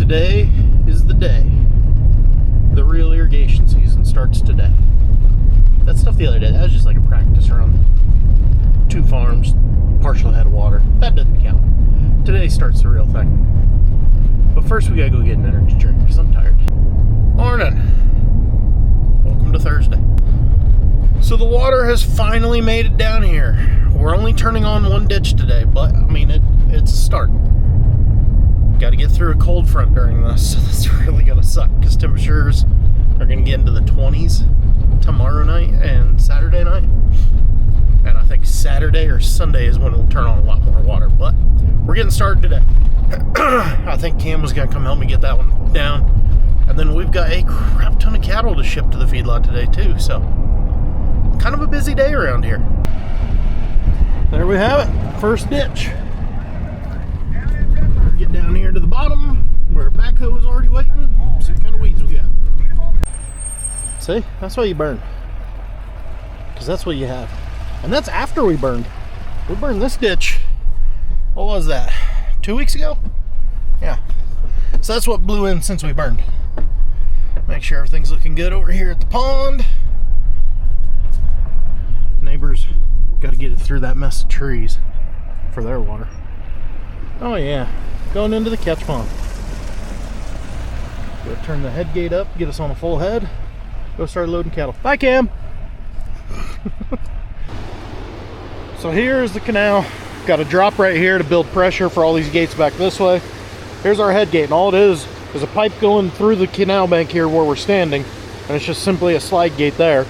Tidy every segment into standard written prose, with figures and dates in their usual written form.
Today is the day. The real irrigation season starts today. That stuff the other day, that was just like a practice run. 2 farms, partial head of water. That doesn't count. Today starts the real thing. But first we gotta go get an energy drink because I'm tired. Morning. Welcome to Thursday. So the water has finally made it down here. We're only turning on one ditch today, but I mean it's a start. Got to get through a cold front during this, so that's really gonna suck because temperatures are gonna get into the 20s tomorrow night and Saturday night. And I think Saturday or Sunday is when we'll turn on a lot more water, but we're getting started today. I think Cam was gonna come help me get that one down. And then we've got a crap ton of cattle to ship to the feedlot today too, so kind of a busy day around here. There we have it, first ditch. Get down here to the bottom where a backhoe is already waiting. See what kind of weeds we got. See, that's why you burn, because that's what you have. And that's after we burned. We burned this ditch, what was that, 2 weeks ago? Yeah, so that's what blew in since we burned. Make sure everything's looking good over here at the pond. Neighbors got to get it through that mess of trees for their water. Oh yeah, going into the catch pond. Go turn the head gate up, get us on a full head, go start loading cattle. Bye, Cam. So here's the canal. Got a drop right here to build pressure for all these gates back this way. Here's our head gate, and all it is a pipe going through the canal bank here where we're standing, and it's just simply a slide gate there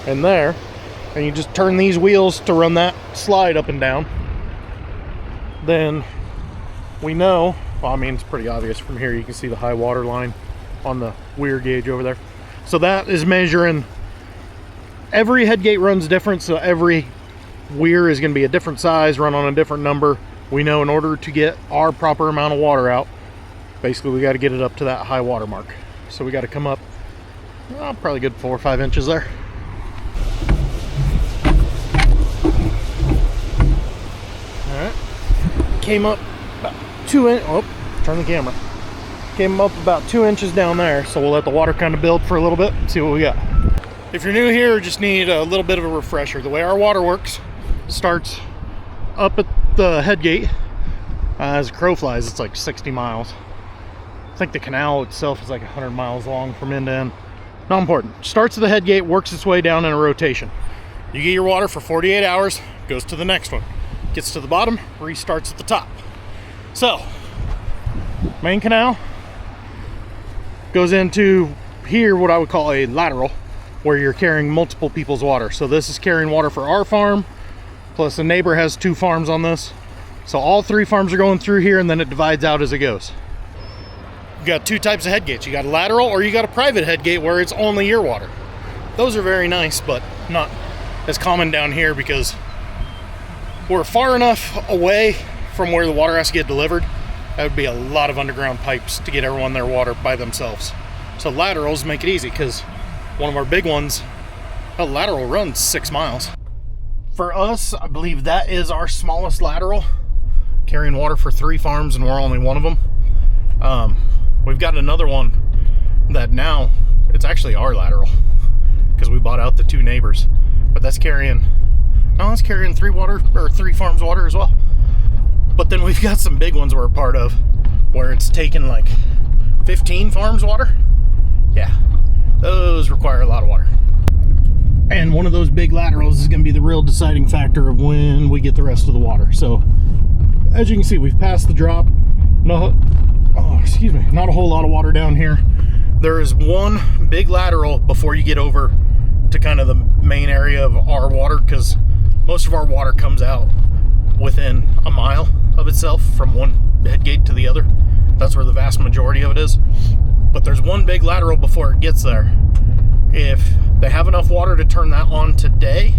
and there, and you just turn these wheels to run that slide up and down. Then we know, well, I mean, it's pretty obvious from here. You can see the high water line on the weir gauge over there. So that is measuring, every head gate runs different, so every weir is going to be a different size, run on a different number. We know in order to get our proper amount of water out, basically we got to get it up to that high water mark. So we got to come up, probably good 4 or 5 inches there. All right, came up about 2 inches. Oh, turn the camera. Came up about 2 inches down there, so we'll let the water kind of build for a little bit, see what we got. If you're new here, just need a little bit of a refresher. The way our water works starts up at the head gate. As a crow flies, it's like 60 miles. I think the canal itself is like 100 miles long from end to end. Not important. Starts at the head gate, works its way down in a rotation. You get your water for 48 hours, goes to the next one. Gets to the bottom, restarts at the top. So, main canal goes into here, what I would call a lateral, where you're carrying multiple people's water. So this is carrying water for our farm, plus the neighbor has 2 farms on this. So all 3 farms are going through here, and then it divides out as it goes. You got 2 types of head gates. You got a lateral, or you got a private head gate where it's only your water. Those are very nice, but not as common down here because we're far enough away from where the water has to get delivered. That would be a lot of underground pipes to get everyone their water by themselves. So laterals make it easy because one of our big ones, a lateral runs 6 miles. For us, I believe that is our smallest lateral, carrying water for 3 farms, and we're only one of them. We've got another one that now it's actually our lateral because we bought out the 2 neighbors, but that's carrying 3 farms water as well. But then we've got some big ones we're a part of where it's taking like 15 farms water. Yeah, those require a lot of water. And one of those big laterals is going to be the real deciding factor of when we get the rest of the water. So as you can see, we've passed the drop. Not a whole lot of water down here. There is one big lateral before you get over to kind of the main area of our water, because most of our water comes out within a mile of itself from one head gate to the other. That's where the vast majority of it is. But there's one big lateral before it gets there. If they have enough water to turn that on today,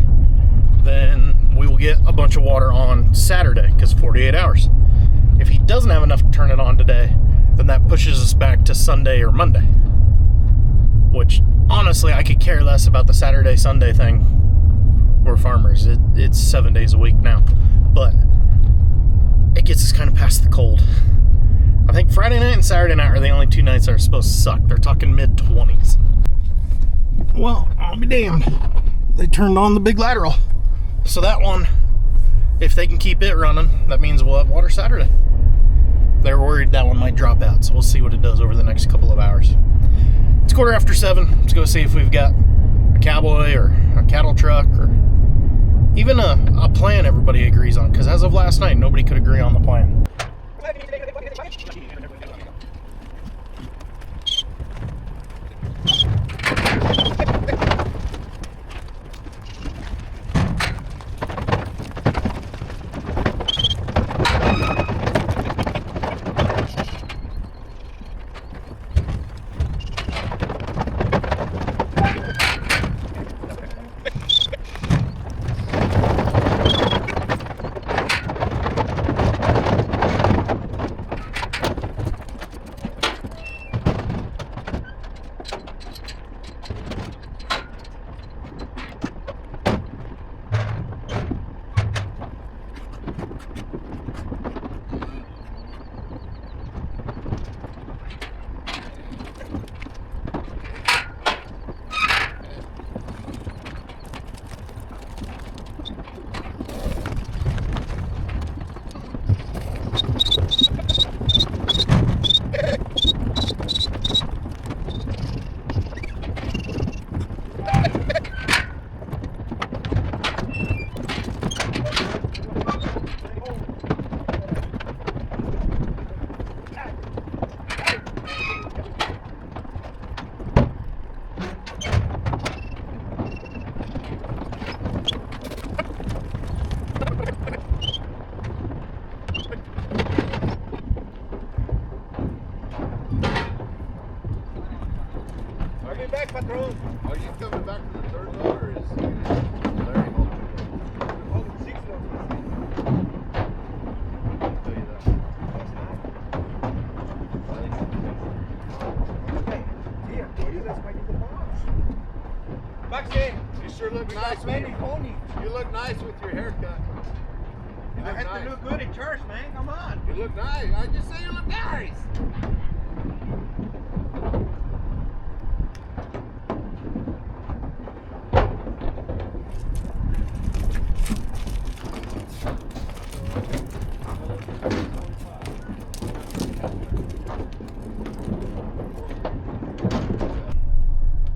then we will get a bunch of water on Saturday, because 48 hours. If he doesn't have enough to turn it on today, then that pushes us back to Sunday or Monday. Which, honestly, I could care less about the Saturday, Sunday thing. We're farmers. It's 7 days a week now. But it gets us kind of past the cold. I think think Friday night and Saturday night are the only 2 nights that are supposed to suck. They're talking mid-20s. Well, I'll be damned. They turned on the big lateral. So that one, if they can keep it running, that means we'll have water Saturday. They're worried that one might drop out, so we'll see what it does over the next couple of hours. It's 7:15. Let's go see if we've got a cowboy or a cattle truck or even a plan everybody agrees on, because as of last night, nobody could agree on the plan. Are you coming back to the third load, or is Larry holding 6 loads? I'll tell you that. Okay, here, you guys might need the boss. Maxie, you sure look nice. You look nice with your haircut. I had to look good at church, man. Come on. You look nice. I just say you look nice.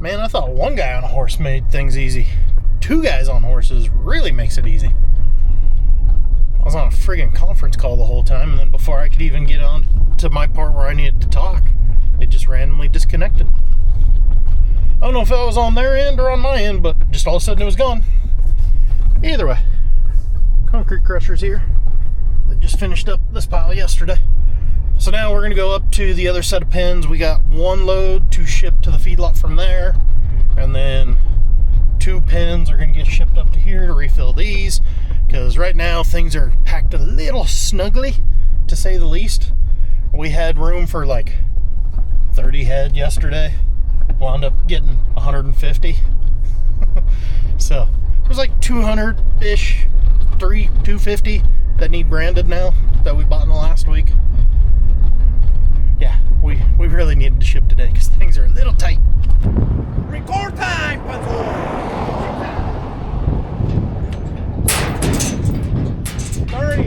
Man, I thought one guy on a horse made things easy. 2 guys on horses really makes it easy. I was on a friggin' conference call the whole time, and then before I could even get on to my part where I needed to talk, it just randomly disconnected. I don't know if that was on their end or on my end, but just all of a sudden it was gone. Either way, concrete crushers here. They just finished up this pile yesterday. So now we're going to go up to the other set of pins. We got 1 load to ship to the feedlot from there, and then 2 pins are going to get shipped up to here to refill these, because right now things are packed a little snugly, to say the least. We had room for like 30 head yesterday. Wound up getting 150. So there's like 200-ish, 250 that need branded now that we bought in the last week. Yeah, we really needed to ship today because things are a little tight. Record time, Patrol! 30.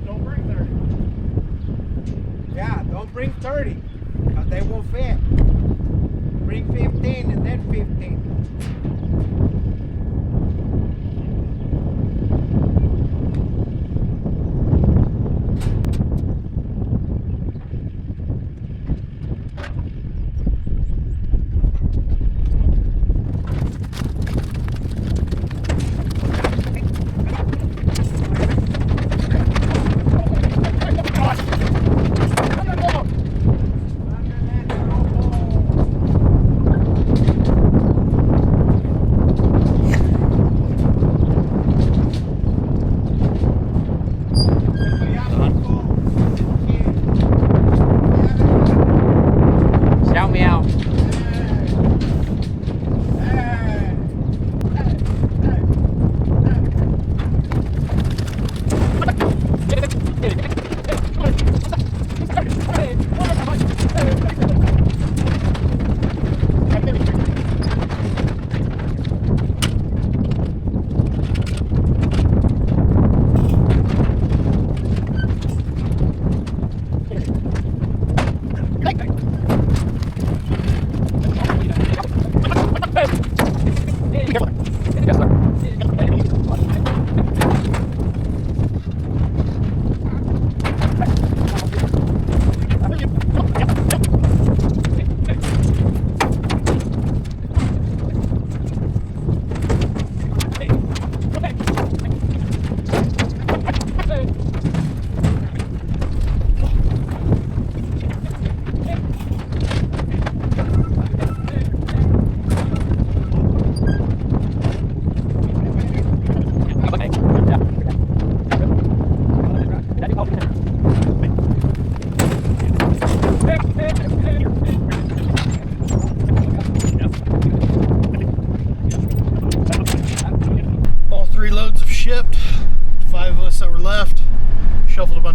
Don't bring 30. Yeah, don't bring 30, because they won't fit. Bring 15 and then 15.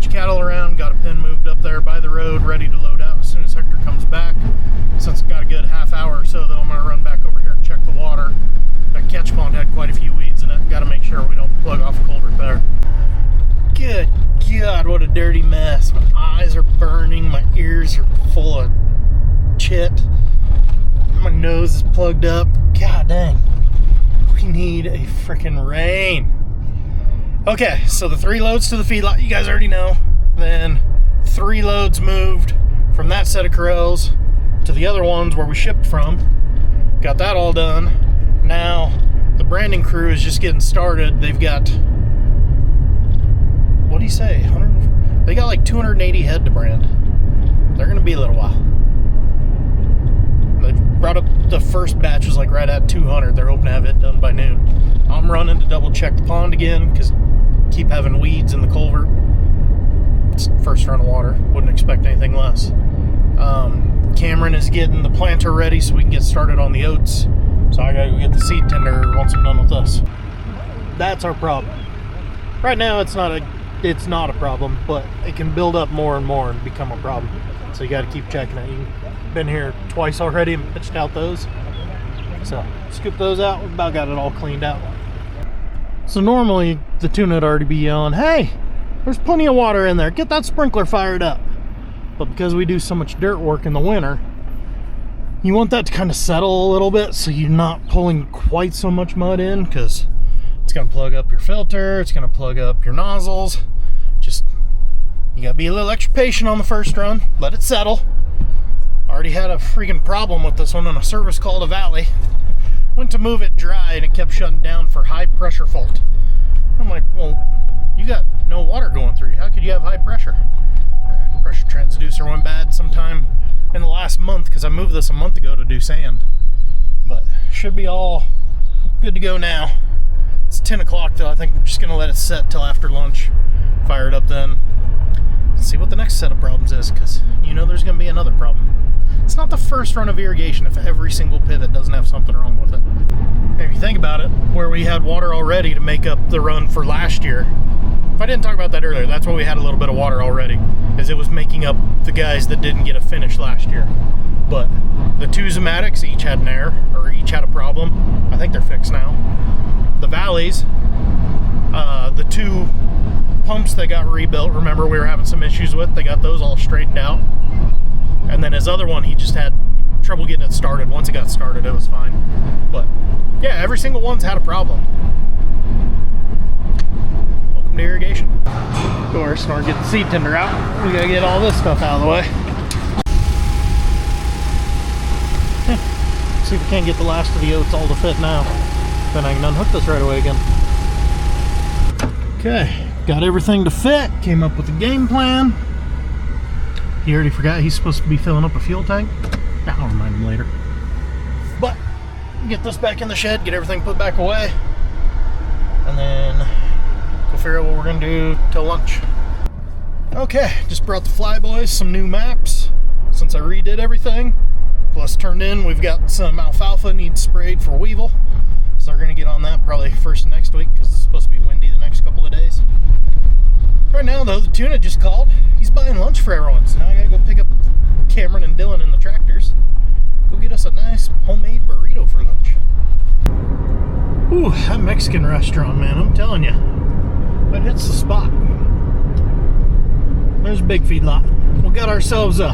bunch of cattle around, got a pen moved up there by the road, ready to load out as soon as Hector comes back. Since it's got a good half hour or so, though, I'm gonna run back over here and check the water. That catch pond had quite a few weeds in it. Got to make sure we don't plug off a culvert there. Good God, what a dirty mess. My eyes are burning, my ears are full of shit. My nose is plugged up. God dang. We need a freaking rain. Okay, so the 3 loads to the feedlot, you guys already know. Then 3 loads moved from that set of corrals to the other ones where we shipped from. Got that all done. Now the branding crew is just getting started. They've got, what do you say, 100? They got like 280 head to brand. They're gonna be a little while. They brought up, the first batch was like right at 200. They're hoping to have it done by noon. I'm running to double check the pond again because keep having weeds in the culvert. It's first run of water, wouldn't expect anything less. Cameron is getting the planter ready so we can get started on the oats. So I gotta go get the seed tender once I'm done with this. That's our problem. Right now it's not a problem, but it can build up more and more and become a problem. So you gotta keep checking it. You've been here twice already and pitched out those. So scoop those out, we've about got it all cleaned out. So normally the tuna would already be yelling, hey, there's plenty of water in there, get that sprinkler fired up. But because we do so much dirt work in the winter, you want that to kind of settle a little bit so you're not pulling quite so much mud in, because it's going to plug up your filter, it's going to plug up your nozzles. Just, you got to be a little extra patient on the first run, let it settle. Already had a freaking problem with this one on a service call to Valley. Went to move it dry and it kept shutting down for high pressure fault. I'm like, well, you got no water going through you. How could you have high pressure? Pressure transducer went bad sometime in the last month because I moved this a month ago to do sand. But should be all good to go now. It's 10 o'clock though. I think we're just going to let it set till after lunch. Fire it up then. See what the next set of problems is, because you know there's going to be another problem. It's not the first run of irrigation if every single pivot doesn't have something wrong with it. And if you think about it, where we had water already to make up the run for last year, if I didn't talk about that earlier, that's why we had a little bit of water already, is it was making up the guys that didn't get a finish last year. But the 2 Zomatics each had an error, or each had a problem. I think they're fixed now. The Valleys, the 2 pumps that got rebuilt, remember we were having some issues with, they got those all straightened out. And then his other one, he just had trouble getting it started. Once it got started, it was fine. But yeah, every single one's had a problem. Welcome to irrigation. Of course, in order to get the seed tender out, we gotta get all this stuff out of the way. See if we can't get the last of the oats all to fit now. Then I can unhook this right away again. Okay, got everything to fit. Came up with a game plan. He already forgot he's supposed to be filling up a fuel tank. I'll remind him later. But get this back in the shed, get everything put back away, and then go figure out what we're gonna do till lunch. Okay, just brought the Flyboys some new maps since I redid everything. Plus turned in, we've got some alfalfa needs sprayed for weevil. So they're gonna get on that probably first next week because it's supposed to be windy the next couple of days. Right now though, the tuna just called. He's buying lunch for everyone, so now I gotta go pick up Cameron and Dylan in the tractors. Go get us a nice homemade burrito for lunch. Ooh, that Mexican restaurant, man, I'm telling you, that hits the spot. There's a big feedlot. We got ourselves a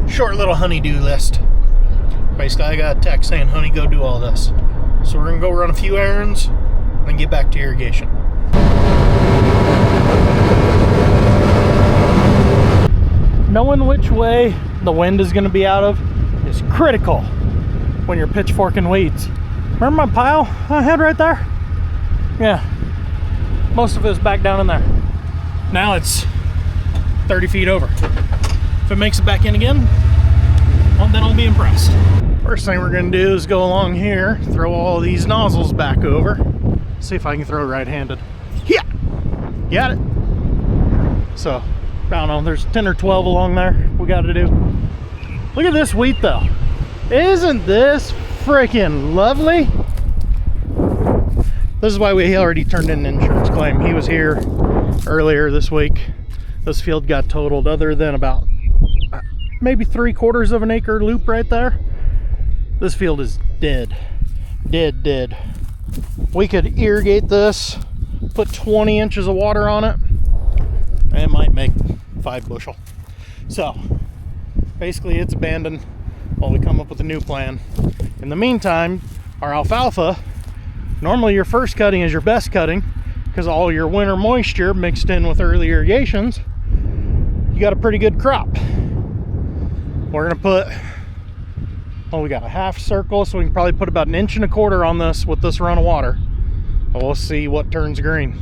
short little honey-do list. Basically, I got a text saying, honey, go do all this. So we're gonna go run a few errands and get back to irrigation. Knowing which way the wind is going to be out of is critical when you're pitchforking weeds. Remember my pile I had right there? Yeah, most of it is back down in there. Now it's 30 feet over. If it makes it back in again, well, then I'll be impressed. First thing we're going to do is go along here, throw all these nozzles back over, see if I can throw right-handed. Yeah, got it. So I don't know, there's 10 or 12 along there we got to do. Look at this wheat though. Isn't this freaking lovely? This is why we already turned in an insurance claim. He was here earlier this week. This field got totaled, other than about maybe 3/4 of an acre loop right there. This field is dead. Dead. We could irrigate this, put 20 inches of water on it, and it might make 5 bushel. So basically it's abandoned while we come up with a new plan. In the meantime, our alfalfa, normally your first cutting is your best cutting because all your winter moisture mixed in with early irrigations, you got a pretty good crop. We're gonna put, we got a half circle, so we can probably put about 1.25 inches on this with this run of water. And we'll see what turns green.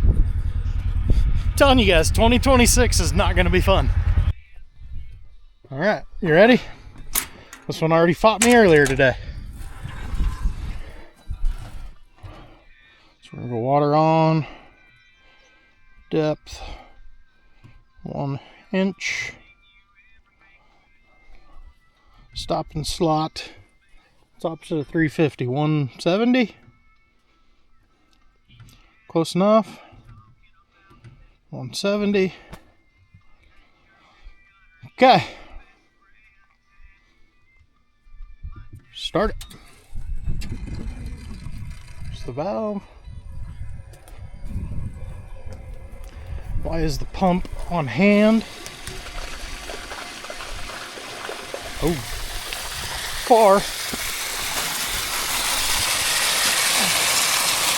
I'm telling you guys, 2026 is not gonna be fun. All right, you ready? This one already fought me earlier today. So we're gonna go water on, depth 1 inch, stop and slot. It's opposite of 350, 170. Close enough. 170. Okay. Start it. There's the valve. Why is the pump on hand? Oh, far.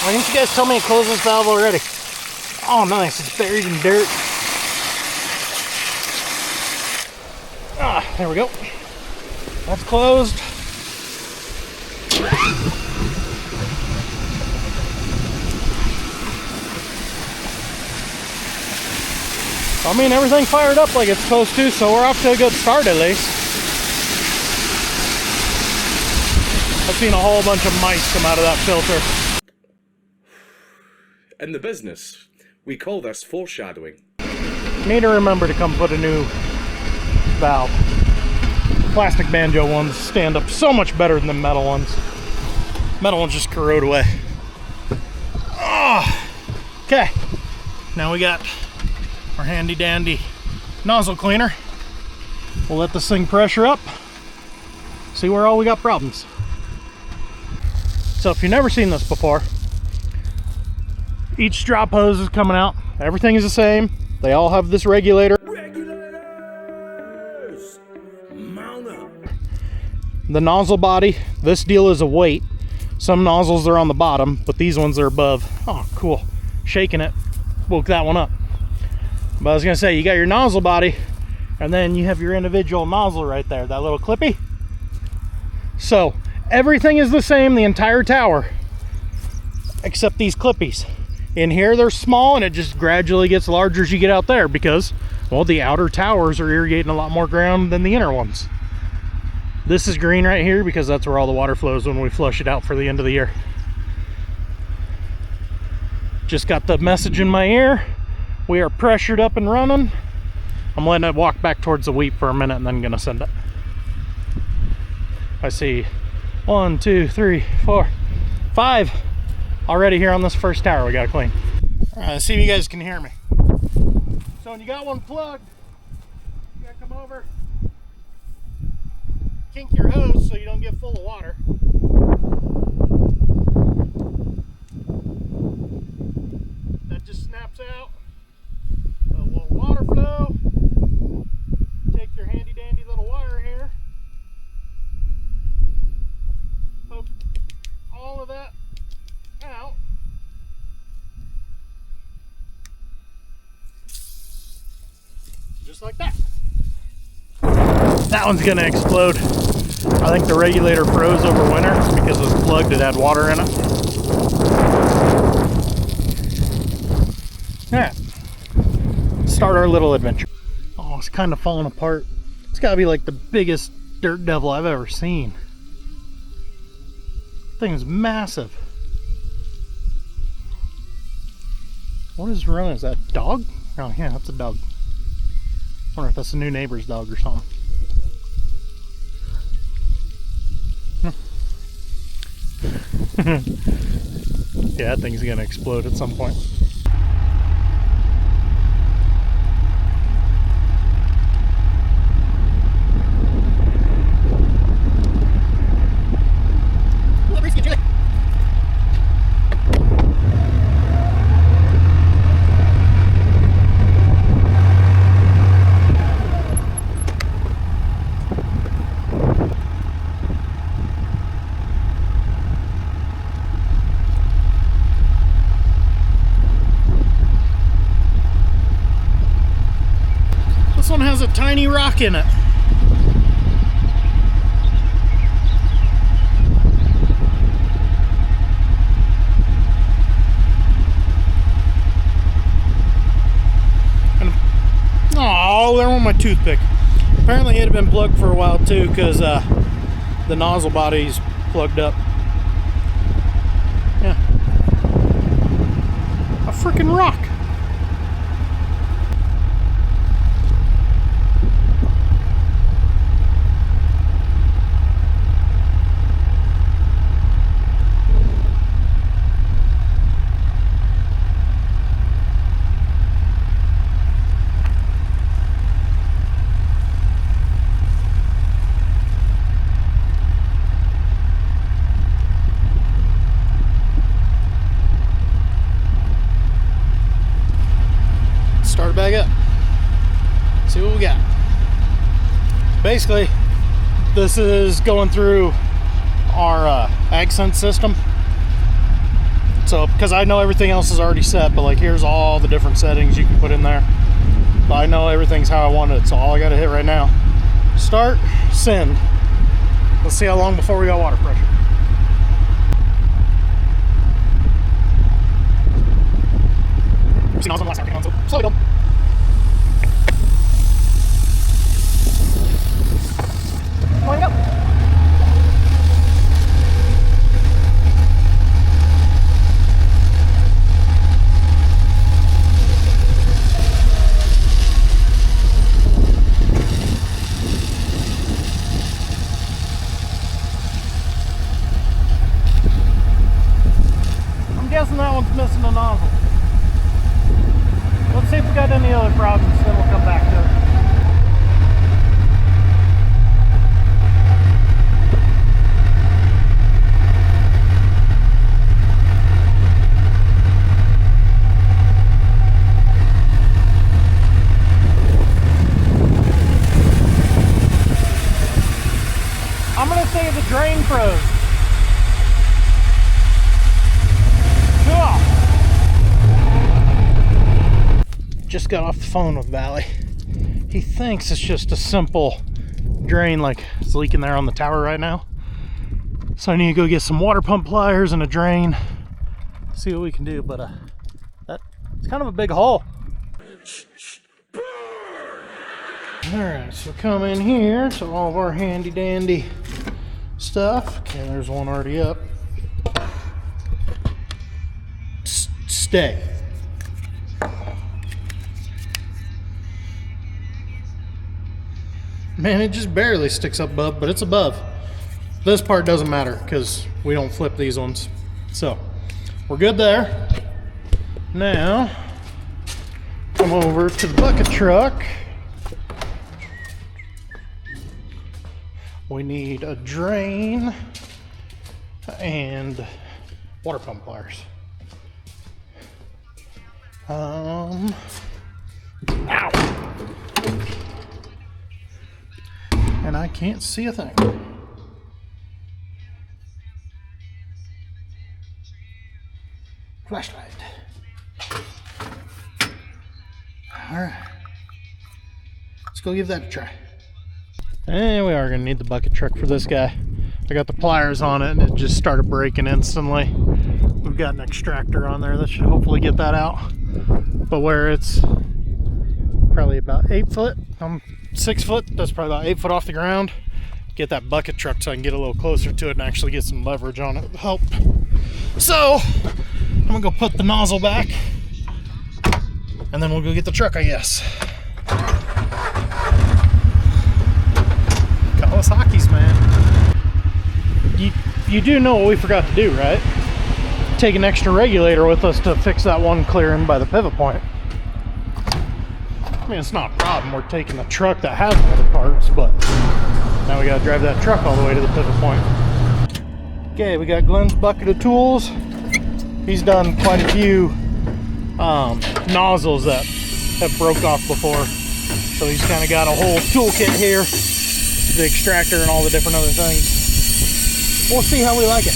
Why didn't you guys tell me to close this valve already? Oh, nice. It's buried in dirt. Ah, there we go. That's closed. I mean, everything fired up like it's supposed to, so we're off to a good start at least. I've seen a whole bunch of mice come out of that filter. In the business, we call this foreshadowing. Need to remember to come put a new valve. Plastic banjo ones stand up so much better than the metal ones. Metal ones just corrode away. Okay, now we got our handy dandy nozzle cleaner. We'll let this thing pressure up, see where all we got problems. So if you've never seen this before, each drop hose is coming out. Everything is the same. They all have this regulator. Regulators! Mount up! The nozzle body, this deal is a weight. Some nozzles are on the bottom, but these ones are above. Oh, cool. Shaking it woke that one up. But I was gonna say, you got your nozzle body, and then you have your individual nozzle right there, that little clippy. So everything is the same, the entire tower, except these clippies. In here they're small, and it just gradually gets larger as you get out there because, well, the outer towers are irrigating a lot more ground than the inner ones. This is green right here because that's where all the water flows when we flush it out for the end of the year. Just got the message in my ear. We are pressured up and running. I'm letting it walk back towards the wheat for a minute and then gonna send it. I see 1, 2, 3, 4, 5 already here on this first tower we gotta clean. All right, let's see if you guys can hear me. So when you got one plugged, you gotta come over, kink your hose so you don't get full of water. That just snaps out. A little water flow. Take your handy dandy little wire here. Poke all of that out. Just like that. That one's gonna explode. I think the regulator froze over winter because it was plugged, it had water in it. Alright, start our little adventure. Oh, it's kind of falling apart. It's gotta be like the biggest dirt devil I've ever seen. Thing's massive. What is running? Is that a dog? Oh yeah, that's a dog. I wonder if that's the new neighbor's dog or something. Yeah, that thing's gonna explode at some point. This one has a tiny rock in it. Oh, there went my toothpick. Apparently it had been plugged for a while too, because the nozzle body's plugged up. Yeah. A freaking rock. Start it back up. See what we got. Basically, this is going through our accent system. So, because I know everything else is already set, but like here's all the different settings you can put in there. But I know everything's how I want it, so all I gotta hit right now. Start, send. Let's see how long before we got water pressure. See, nozzle, last time, so slow it down. Going up. I'm guessing that one's missing a nozzle. Let's see if we got any other problems, then we'll come back to it. I'm gonna say the drain froze. Cool. Just got off the phone with Valley. He thinks it's just a simple drain, like it's leaking there on the tower right now. So I need to go get some water pump pliers and a drain, see what we can do. But it's kind of a big hole. Alright, so come in here to all of our handy dandy stuff. Okay, there's one already up. Stay. Man, it just barely sticks up above, but it's above. This part doesn't matter because we don't flip these ones. So, we're good there. Now, come over to the bucket truck. We need a drain and water pump pliers. Ow. And I can't see a thing. Flashlight. All right. Let's go give that a try. And we are gonna need the bucket truck for this guy. I got the pliers on it and it just started breaking instantly. We've got an extractor on there that should hopefully get that out. But where it's probably about 8 foot, I'm 6 foot, that's probably about 8 foot off the ground. Get that bucket truck so I can get a little closer to it and actually get some leverage on it to help. So, I'm gonna go put the nozzle back and then we'll go get the truck, I guess. Kawasaki's, man. You do know what we forgot to do, right? Take an extra regulator with us to fix that one clearing by the pivot point. I mean, it's not a problem. We're taking a truck that has all the parts, but now we gotta drive that truck all the way to the pivot point. Okay, we got Glenn's bucket of tools. He's done quite a few nozzles that have broke off before. So he's kind of got a whole toolkit here. The extractor and all the different other things. We'll see how we like it.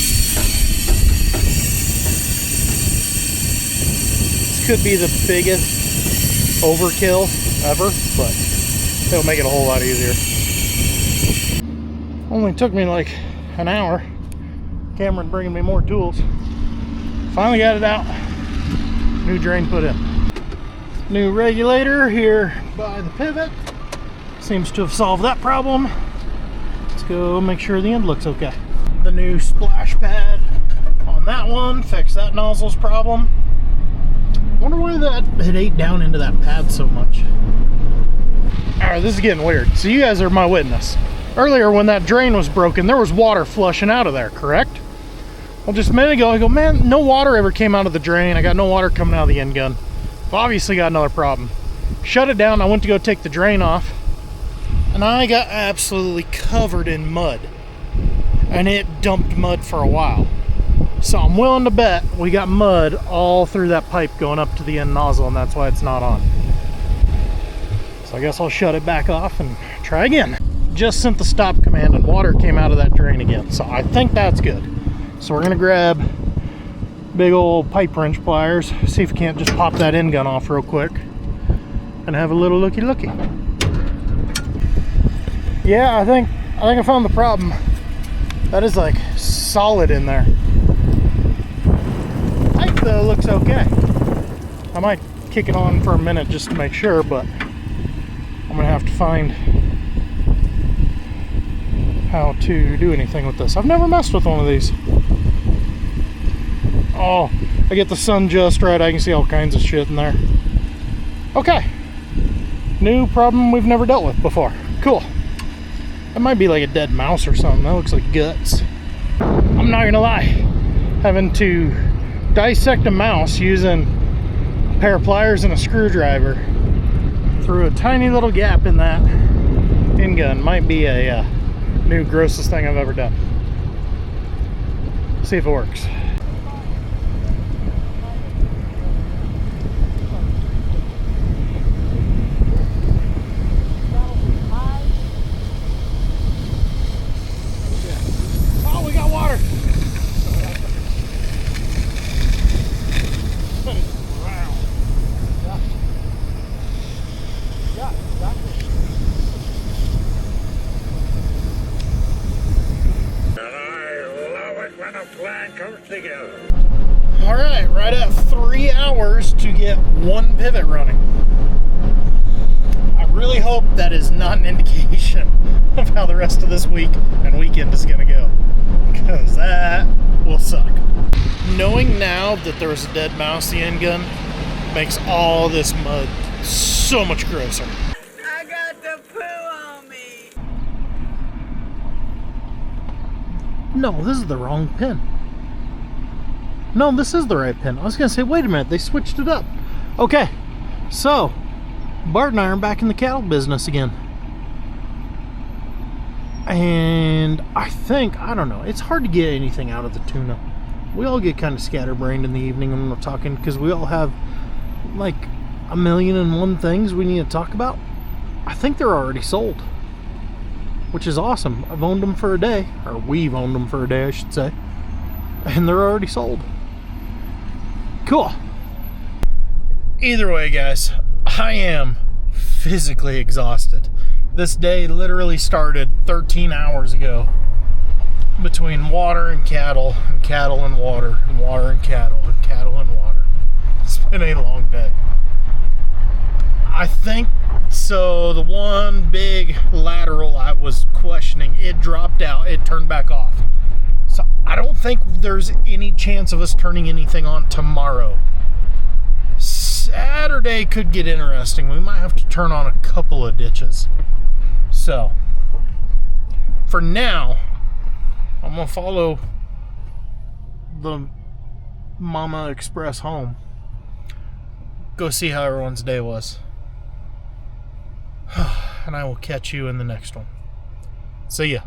This could be the biggest overkill ever, but it'll make it a whole lot easier. Only took me like an hour. Cameron bringing me more tools. Finally got it out. New drain put in. New regulator here by the pivot. Seems to have solved that problem. Let's go make sure the end looks okay. The new splash pad on that one, fix that nozzle's problem. Wonder why it ate down into that pad so much. Alright, this is getting weird. So you guys are my witness. Earlier when that drain was broken, there was water flushing out of there, correct? Well, just a minute ago, I go, man, no water ever came out of the drain. I got no water coming out of the end gun. Well, obviously got another problem. Shut it down, I went to go take the drain off, and I got absolutely covered in mud. And it dumped mud for a while. So I'm willing to bet we got mud all through that pipe going up to the end nozzle, and that's why it's not on. So I guess I'll shut it back off and try again. Just sent the stop command and water came out of that drain again. So I think that's good. So we're gonna grab big old pipe wrench pliers, see if we can't just pop that end gun off real quick and have a little looky. Yeah, I think I found the problem. That is like solid in there. Pipe though looks okay. I might kick it on for a minute just to make sure, but I'm gonna have to find how to do anything with this. I've never messed with one of these. Oh, I get the sun just right. I can see all kinds of shit in there. Okay. New problem we've never dealt with before. Cool. That might be like a dead mouse or something. That looks like guts. I'm not gonna lie. Having to dissect a mouse using a pair of pliers and a screwdriver through a tiny little gap in that end gun might be a new grossest thing I've ever done. See if it works. Oh, we got water. Wow. Yeah, exactly. When a plan comes together. All right at 3 hours to get one pivot running. I really hope that is not an indication of how the rest of this week and weekend is gonna go, because that will suck. Knowing now that there was a dead mouse in the end gun makes all this mud so much grosser. I got the poo on me. No, this is the wrong pin. No, this is the right pin. I was gonna say, wait a minute, they switched it up. Okay, so Bart and I are back in the cattle business again. And I think, I don't know, it's hard to get anything out of the tuna. We all get kind of scatterbrained in the evening when we're talking, because we all have like 1,000,001 things we need to talk about. I think they're already sold, which is awesome. I've owned them for a day, or we've owned them for a day, I should say, and they're already sold. Cool. Either way, guys, I am physically exhausted. This day literally started 13 hours ago, between water and cattle and water and water and cattle and water. It's been a long day. I think so. The one big lateral I was questioning, it dropped out, it turned back off. So I don't think there's any chance of us turning anything on tomorrow. Saturday could get interesting. We might have to turn on a couple of ditches. So for now, I'm gonna follow the Mama Express home. Go see how everyone's day was. And I will catch you in the next one. See ya.